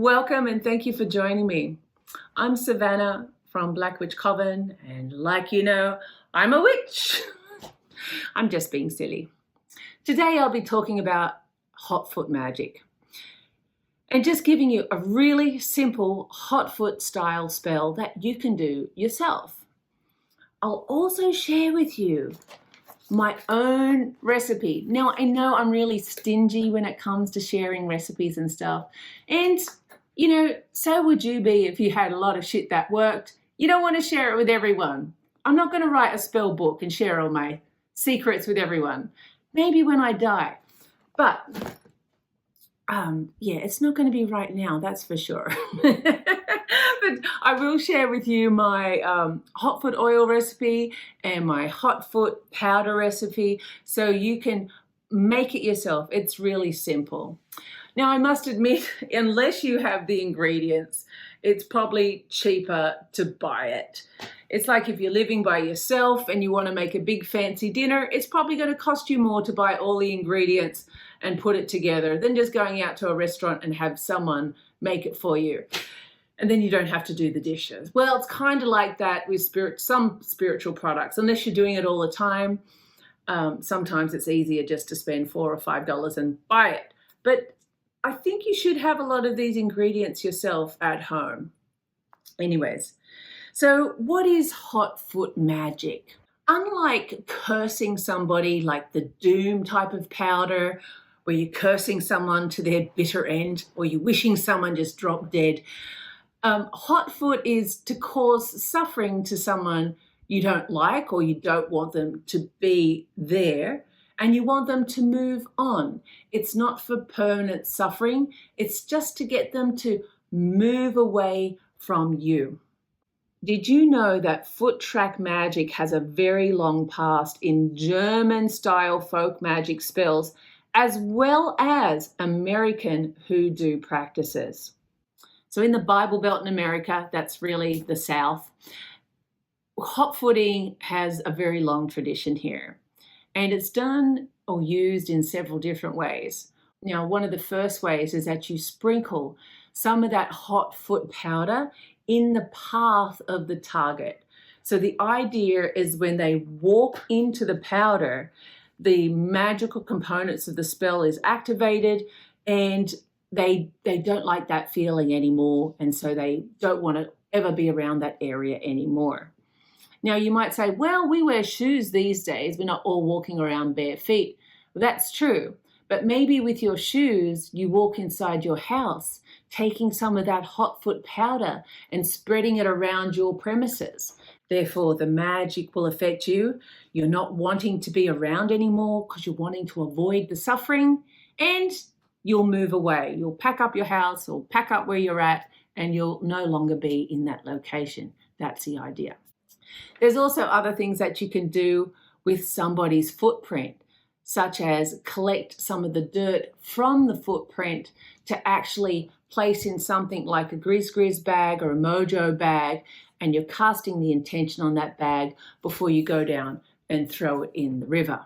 Welcome and thank you for joining me. I'm Savannah from Black Witch Coven, and like you know, I'm a witch. I'm just being silly. Today I'll be talking about Hotfoot magic and just giving you a really simple Hotfoot style spell that you can do yourself. I'll also share with you my own recipe. Now, I know I'm really stingy when it comes to sharing recipes and stuff. And, you know, so would you be if you had a lot of shit that worked. You don't want to share it with everyone. I'm not going to write a spell book and share all my secrets with everyone. Maybe when I die. But, yeah, it's not going to be right now, that's for sure. But I will share with you my Hotfoot oil recipe and my Hotfoot powder recipe so you can make it yourself. It's really simple. Now, I must admit, unless you have the ingredients, it's probably cheaper to buy it. It's like if you're living by yourself and you want to make a big fancy dinner, it's probably going to cost you more to buy all the ingredients and put it together than just going out to a restaurant and have someone make it for you. And then you don't have to do the dishes. Well, it's kind of like that with some spiritual products. Unless you're doing it all the time, sometimes it's easier just to spend $4 or $5 and buy it. But I think you should have a lot of these ingredients yourself at home. Anyways, so what is Hotfoot magic? Unlike cursing somebody like the doom type of powder, where you're cursing someone to their bitter end, or you're wishing someone just dropped dead, Hotfoot is to cause suffering to someone you don't like or you don't want them to be there, and you want them to move on. It's not for permanent suffering. It's just to get them to move away from you. Did you know that foot track magic has a very long past in German-style folk magic spells, as well as American hoodoo practices? So in the Bible Belt in America, that's really the South, hotfooting has a very long tradition here. And it's done or used in several different ways. Now, one of the first ways is that you sprinkle some of that Hotfoot powder in the path of the target. So the idea is when they walk into the powder, the magical components of the spell is activated, and they don't like that feeling anymore, and so they don't want to ever be around that area anymore. Now, you might say, well, we wear shoes these days. We're not all walking around bare feet. Well, that's true. But maybe with your shoes, you walk inside your house, taking some of that Hotfoot powder and spreading it around your premises. Therefore, the magic will affect you. You're not wanting to be around anymore because you're wanting to avoid the suffering, and you'll move away. You'll pack up your house or pack up where you're at, and you'll no longer be in that location. That's the idea. There's also other things that you can do with somebody's footprint, such as collect some of the dirt from the footprint to actually place in something like a Grizz bag or a Mojo bag, and you're casting the intention on that bag before you go down and throw it in the river.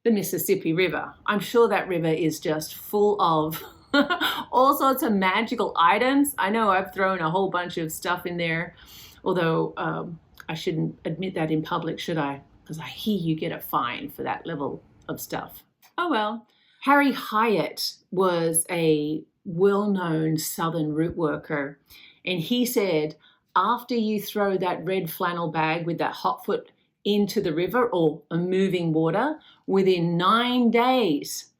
The Mississippi River. I'm sure that river is just full of all sorts of magical items. I know I've thrown a whole bunch of stuff in there, although I shouldn't admit that in public, should I? Because I hear you get a fine for that level of stuff. Oh well. Harry Hyatt was a well-known Southern root worker, and he said, after you throw that red flannel bag with that Hotfoot into the river or a moving water, within 9 days,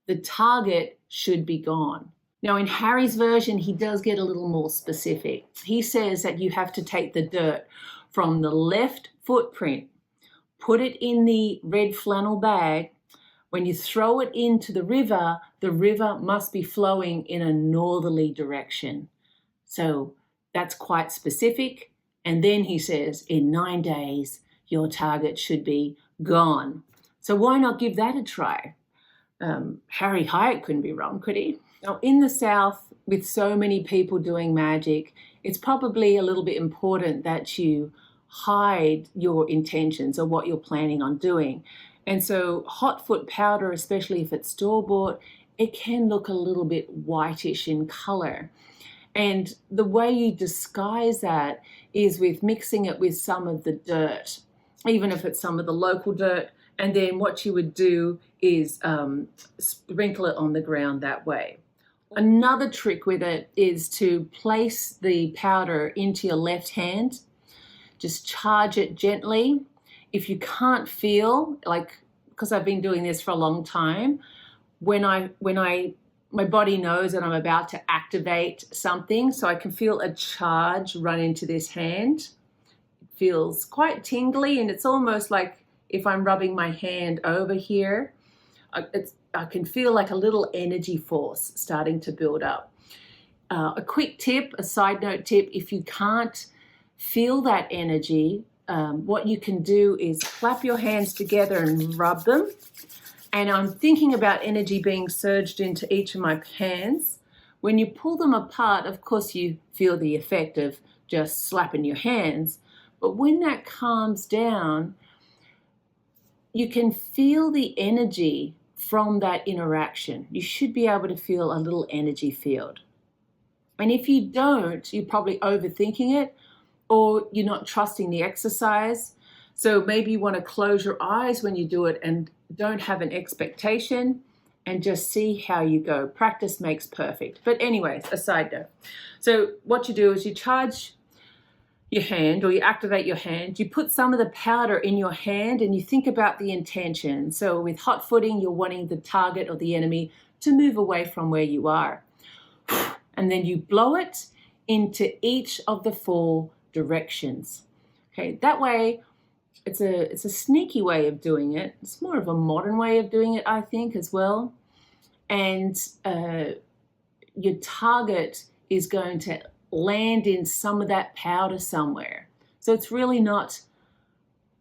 the target should be gone. Now, in Harry's version, he does get a little more specific. He says that you have to take the dirt from the left footprint, put it in the red flannel bag. When you throw it into the river must be flowing in a northerly direction. So that's quite specific. And then he says, in 9 days, your target should be gone. So why not give that a try? Harry Hyatt couldn't be wrong, could he? Now, in the South, with so many people doing magic, it's probably a little bit important that you hide your intentions or what you're planning on doing. And so Hotfoot powder, especially if it's store-bought, it can look a little bit whitish in color. And the way you disguise that is with mixing it with some of the dirt, even if it's some of the local dirt. And then what you would do is sprinkle it on the ground that way. Another trick with it is to place the powder into your left hand. Just charge it gently. If you can't feel, like, because I've been doing this for a long time, when my body knows that I'm about to activate something, so I can feel a charge run into this hand. It feels quite tingly, and it's almost like if I'm rubbing my hand over here, I can feel like a little energy force starting to build up. A quick tip, a side note tip, if you can't feel that energy, what you can do is clap your hands together and rub them. And I'm thinking about energy being surged into each of my hands. When you pull them apart, of course, you feel the effect of just slapping your hands. But when that calms down, you can feel the energy from that interaction. You should be able to feel a little energy field. And if you don't, you're probably overthinking it, or you're not trusting the exercise. So maybe you want to close your eyes when you do it and don't have an expectation and just see how you go. Practice makes perfect. But anyways, a side note. So what you do is you charge your hand, or you activate your hand, you put some of the powder in your hand and you think about the intention. So with hot footing, you're wanting the target or the enemy to move away from where you are. And then you blow it into each of the 4 directions. Okay, that way it's a sneaky way of doing it. It's more of a modern way of doing it, I think, as well. And your target is going to land in some of that powder somewhere. So it's really not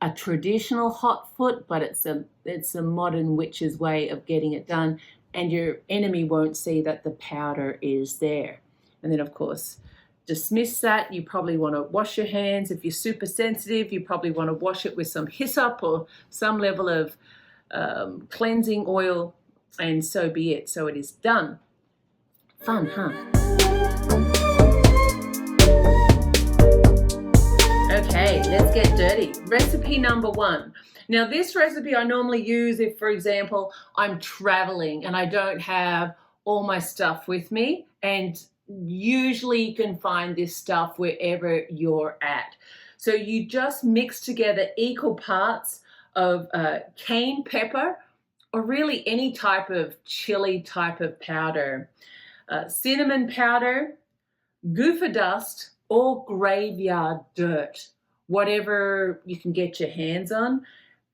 a traditional hot foot, but it's a modern witch's way of getting it done, and your enemy won't see that the powder is there. And then, of course, dismiss that. You probably want to wash your hands. If you're super sensitive, you probably want to wash it with some hyssop or some level of cleansing oil, and so be it. So it is done. Fun, huh? Okay, let's get dirty. Recipe number 1. Now, this recipe I normally use if, for example, I'm traveling and I don't have all my stuff with me, and usually you can find this stuff wherever you're at. So you just mix together equal parts of cayenne pepper, or really any type of chili type of powder, cinnamon powder, goofer dust, or graveyard dirt, whatever you can get your hands on.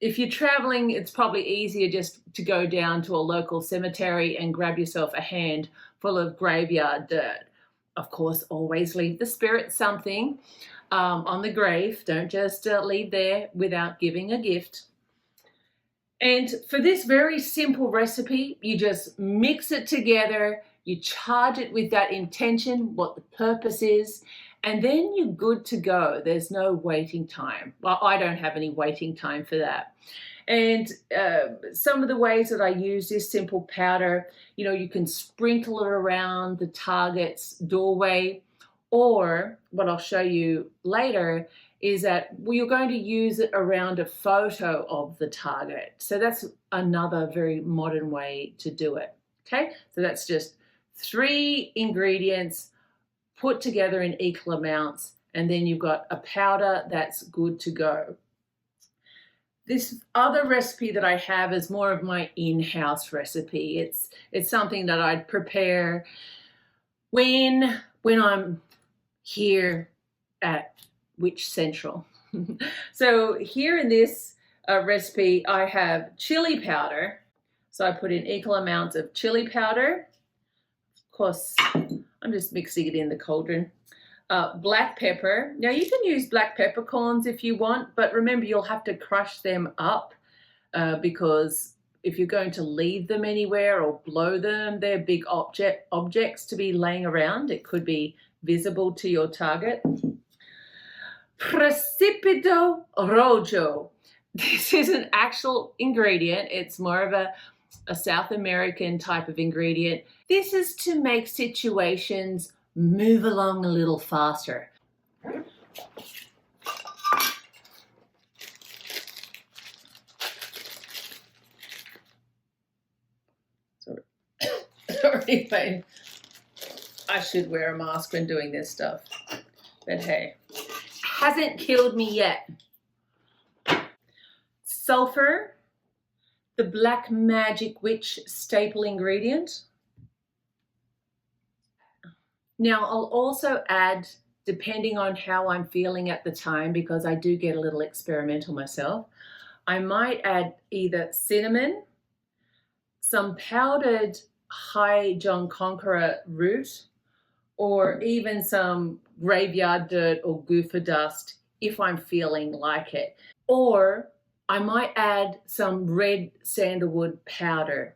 If you're traveling, it's probably easier just to go down to a local cemetery and grab yourself a hand full of graveyard dirt. Of course, always leave the spirit something on the grave. Don't just leave there without giving a gift. And for this very simple recipe, you just mix it together, you charge it with that intention, what the purpose is, and then you're good to go. There's no waiting time. Well, I don't have any waiting time for that. And some of the ways that I use this simple powder, you can sprinkle it around the target's doorway, or what I'll show you later is that you're going to use it around a photo of the target. So that's another very modern way to do it. Okay, so that's just 3 ingredients put together in equal amounts, and then you've got a powder that's good to go. This other recipe that I have is more of my in-house recipe. It's something that I'd prepare when I'm here at Witch Central. So here in this recipe, I have chili powder. So I put in equal amounts of chili powder. Of course, I'm just mixing it in the cauldron. Black pepper. Now you can use black peppercorns if you want, but remember you'll have to crush them up because if you're going to leave them anywhere or blow them, they're big objects to be laying around. It could be visible to your target. Precipito rojo. This is an actual ingredient. It's more of a South American type of ingredient. This is to make situations move along a little faster. Sorry, I should wear a mask when doing this stuff. But hey, hasn't killed me yet. Sulfur, the black magic witch staple ingredient. Now I'll also add, depending on how I'm feeling at the time, because I do get a little experimental myself, I might add either cinnamon, some powdered high John Conqueror root, or even some graveyard dirt or goofer dust if I'm feeling like it. Or I might add some red sandalwood powder.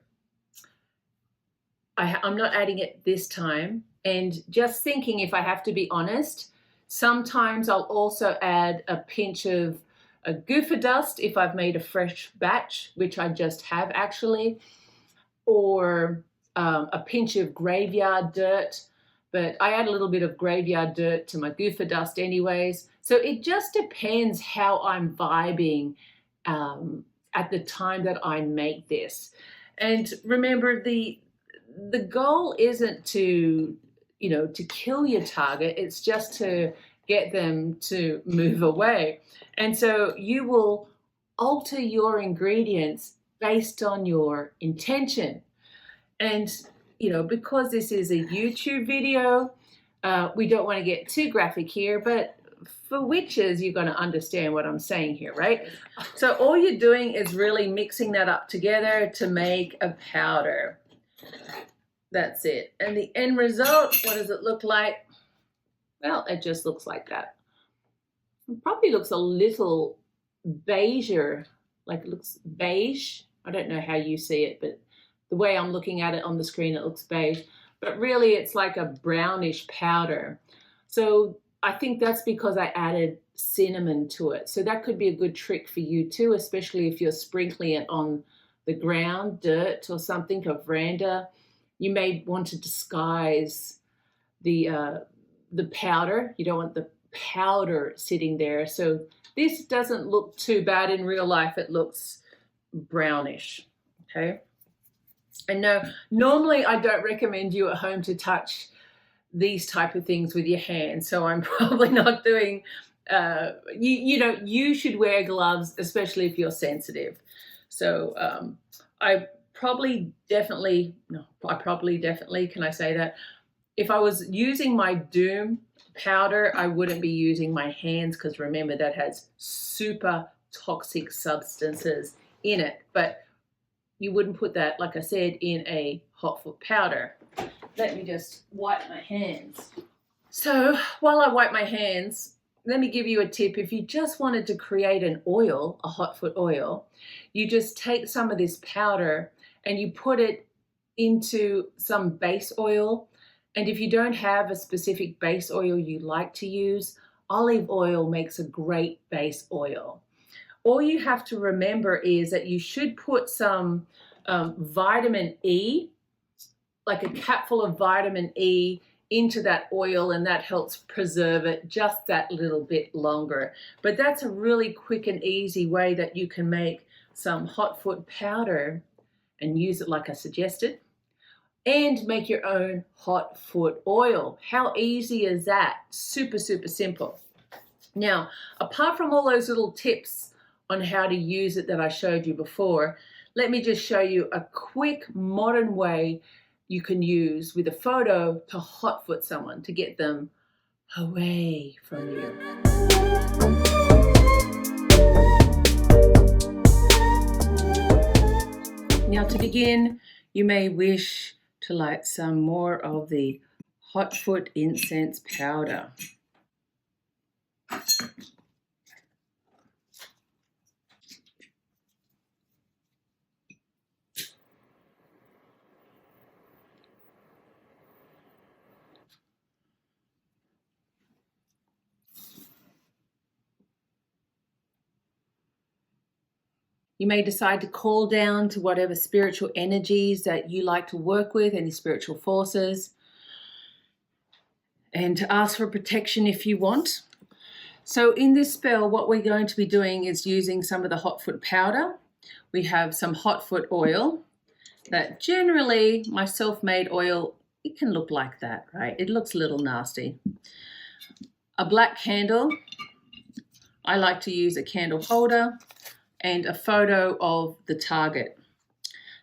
I'm not adding it this time. And just thinking, if I have to be honest, sometimes I'll also add a pinch of a goofer dust if I've made a fresh batch, which I just have actually, or a pinch of graveyard dirt. But I add a little bit of graveyard dirt to my goofer dust anyways. So it just depends how I'm vibing at the time that I make this. And remember, the goal isn't to kill your target. It's just to get them to move away. And so you will alter your ingredients based on your intention. And because this is a YouTube video, we don't want to get too graphic here, but for witches, you're going to understand what I'm saying here, right? So all you're doing is really mixing that up together to make a powder. That's it. And the end result, what does it look like? Well, it just looks like that. It probably looks a little beigeier, like it looks beige. I don't know how you see it, but the way I'm looking at it on the screen, it looks beige. But really, it's like a brownish powder. So I think that's because I added cinnamon to it. So that could be a good trick for you too, especially if you're sprinkling it on the ground, dirt or something, or veranda. You may want to disguise the powder. You don't want the powder sitting there. So this doesn't look too bad in real life. It looks brownish, okay? And no, normally I don't recommend you at home to touch these type of things with your hands. So I'm probably not doing, you should wear gloves, especially if you're sensitive. So I probably definitely, can I say that? If I was using my Doom powder, I wouldn't be using my hands, because remember, that has super toxic substances in it. But you wouldn't put that, like I said, in a Hotfoot powder. Let me just wipe my hands. So while I wipe my hands, let me give you a tip. If you just wanted to create an oil, a Hotfoot oil, you just take some of this powder and you put it into some base oil. And if you don't have a specific base oil you like to use, olive oil makes a great base oil. All you have to remember is that you should put some vitamin E, like a capful of vitamin E, into that oil, and that helps preserve it just that little bit longer. But that's a really quick and easy way that you can make some Hotfoot powder and use it like I suggested, and make your own Hotfoot oil. How easy is that? Super, super simple. Now, apart from all those little tips on how to use it that I showed you before, let me just show you a quick modern way you can use with a photo to Hotfoot someone, to get them away from you. Now, to begin, you may wish to light some more of the Hotfoot incense powder. You may decide to call down to whatever spiritual energies that you like to work with, any spiritual forces. and to ask for protection if you want. So in this spell, what we're going to be doing is using some of the Hotfoot powder. We have some Hotfoot oil that generally, my self-made oil, it can look like that, right? It looks a little nasty. A black candle. I like to use a candle holder and a photo of the target.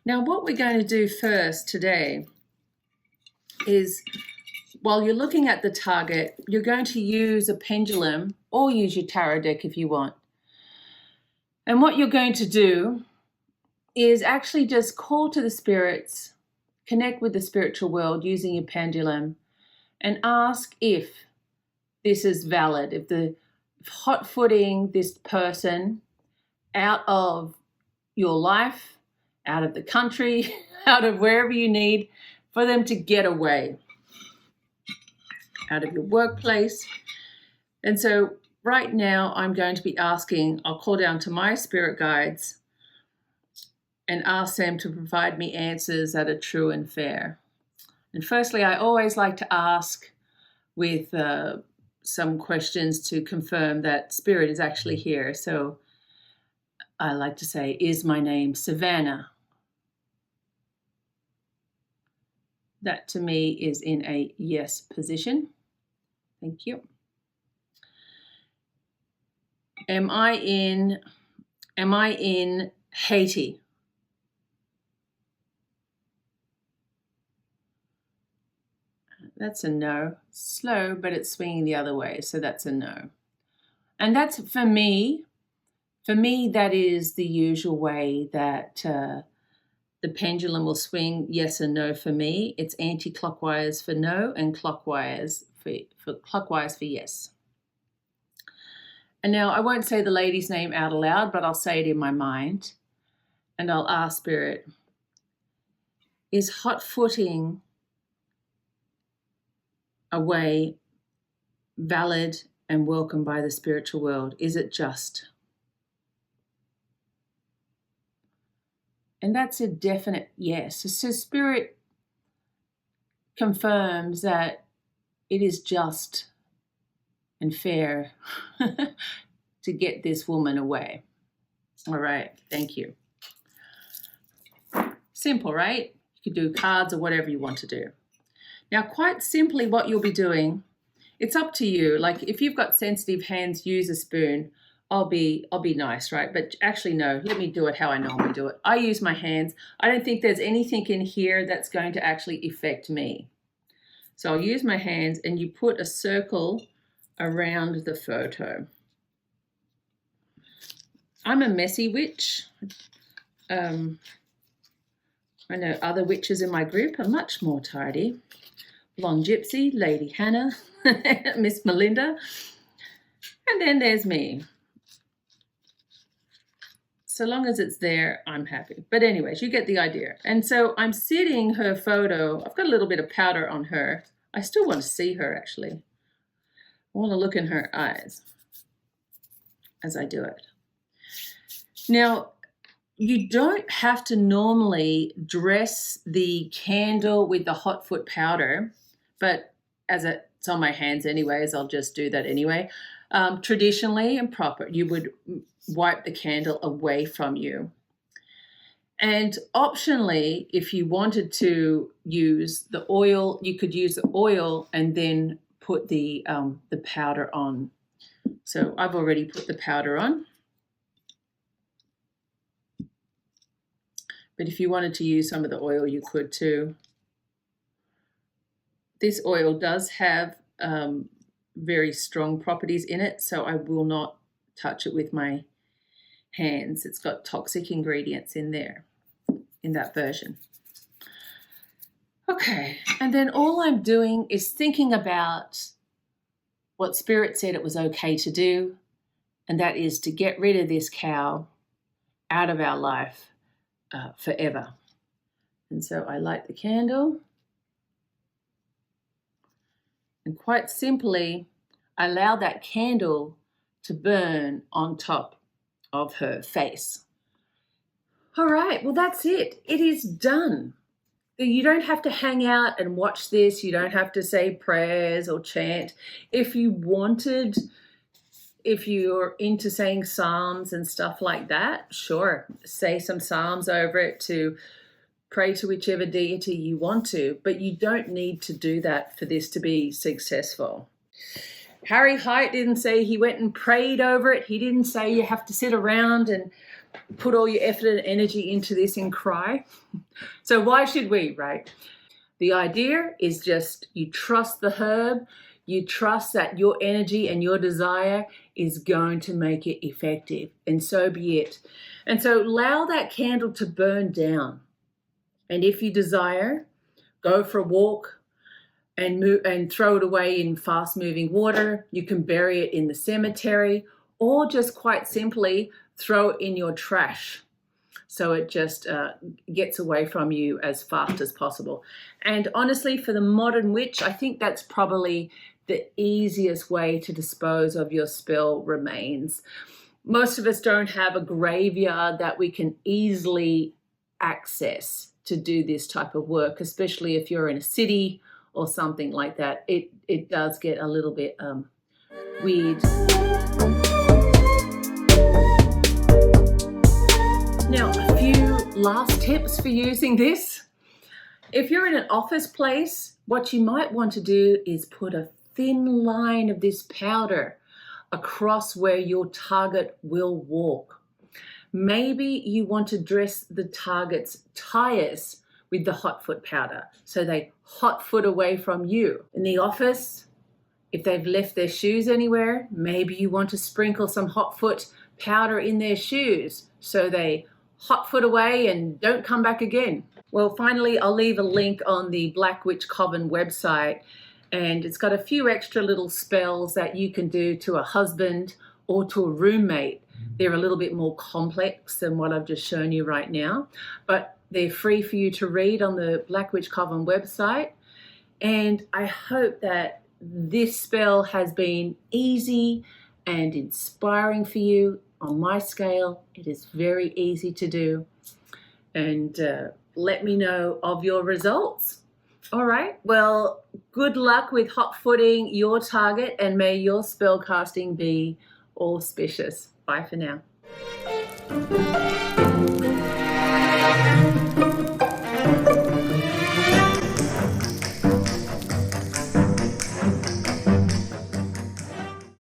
Now, what we're going to do first today is, while you're looking at the target, you're going to use a pendulum or use your tarot deck if you want. And what you're going to do is actually just call to the spirits, connect with the spiritual world using your pendulum, and ask if this is valid, if the hot-footing this person out of your life, out of the country, out of wherever you need for them to get away, out of your workplace. And so right now I'm going to be asking, I'll call down to my spirit guides and ask them to provide me answers that are true and fair. And firstly, I always like to ask with some questions to confirm that spirit is actually here. So I like to say, is my name Savannah? That to me is in a yes position. Thank you. Am I in Haiti? That's a no. Slow, but it's swinging the other way, so that's a no. And that's for me, that is the usual way that the pendulum will swing yes and no for me. It's anti-clockwise for no and clockwise for yes. And now I won't say the lady's name out aloud, but I'll say it in my mind. And I'll ask Spirit, is hot-footing a way valid and welcome by the spiritual world? Is it just? And that's a definite yes. So Spirit confirms that it is just and fair to get this woman away. All right, thank you. Simple, right? You could do cards or whatever you want to do. Now, quite simply what you'll be doing, it's up to you. Like if you've got sensitive hands, use a spoon. I'll be nice, right? But actually, no, let me do it how I normally do it. I use my hands. I don't think there's anything in here that's going to actually affect me. So I'll use my hands, and you put a circle around the photo. I'm a messy witch. I know other witches in my group are much more tidy. Blonde Gypsy, Lady Hannah, Miss Melinda, and then there's me. So long as it's there, I'm happy. But anyways, you get the idea. And so I'm sitting her photo. I've got a little bit of powder on her. I still want to see her, actually. I want to look in her eyes as I do it. Now, you don't have to normally dress the candle with the Hotfoot powder, but as it's on my hands anyways, I'll just do that anyway. Traditionally and proper, you would wipe the candle away from you. And optionally, if you wanted to use the oil, you could use the oil and then put the powder on. So I've already put the powder on. But if you wanted to use some of the oil, you could too. This oil does have very strong properties in it, so I will not touch it with my hands. It's got toxic ingredients in there, in that version. Okay, and then all I'm doing is thinking about what Spirit said it was okay to do, and that is to get rid of this cow out of our life forever. And so I light the candle, and quite simply I allow that candle to burn on top of her face. All right, well, that's it. It is done. You don't have to hang out and watch this. You don't have to say prayers or chant. If you wanted, if you're into saying psalms and stuff like that, sure, say some psalms over it to pray to whichever deity you want to, but you don't need to do that for this to be successful. Harry Height didn't say he went and prayed over it. He didn't say you have to sit around and put all your effort and energy into this and cry. So why should we, right? The idea is just you trust the herb, you trust that your energy and your desire is going to make it effective, and so be it. And so allow that candle to burn down. And if you desire, go for a walk and throw it away in fast-moving water. You can bury it in the cemetery, or just quite simply throw it in your trash so it just gets away from you as fast as possible. And honestly, for the modern witch, I think that's probably the easiest way to dispose of your spell remains. Most of us don't have a graveyard that we can easily access to do this type of work, especially if you're in a city or something like that. It does get a little bit weird. Now, a few last tips for using this. If you're in an office place, what you might want to do is put a thin line of this powder across where your target will walk. Maybe you want to dress the target's tires with the Hotfoot powder so they hotfoot away from you. In the office, if they've left their shoes anywhere, maybe you want to sprinkle some Hotfoot powder in their shoes so they hotfoot away and don't come back again. Well, finally, I'll leave a link on the Black Witch Coven website, and it's got a few extra little spells that you can do to a husband or to a roommate. They're a little bit more complex than what I've just shown you right now, but they're free for you to read on the Black Witch Coven website. And I hope that this spell has been easy and inspiring for you. On my scale, it is very easy to do. And let me know of your results. All right, well, good luck with hotfooting your target, and may your spell casting be auspicious. Bye for now.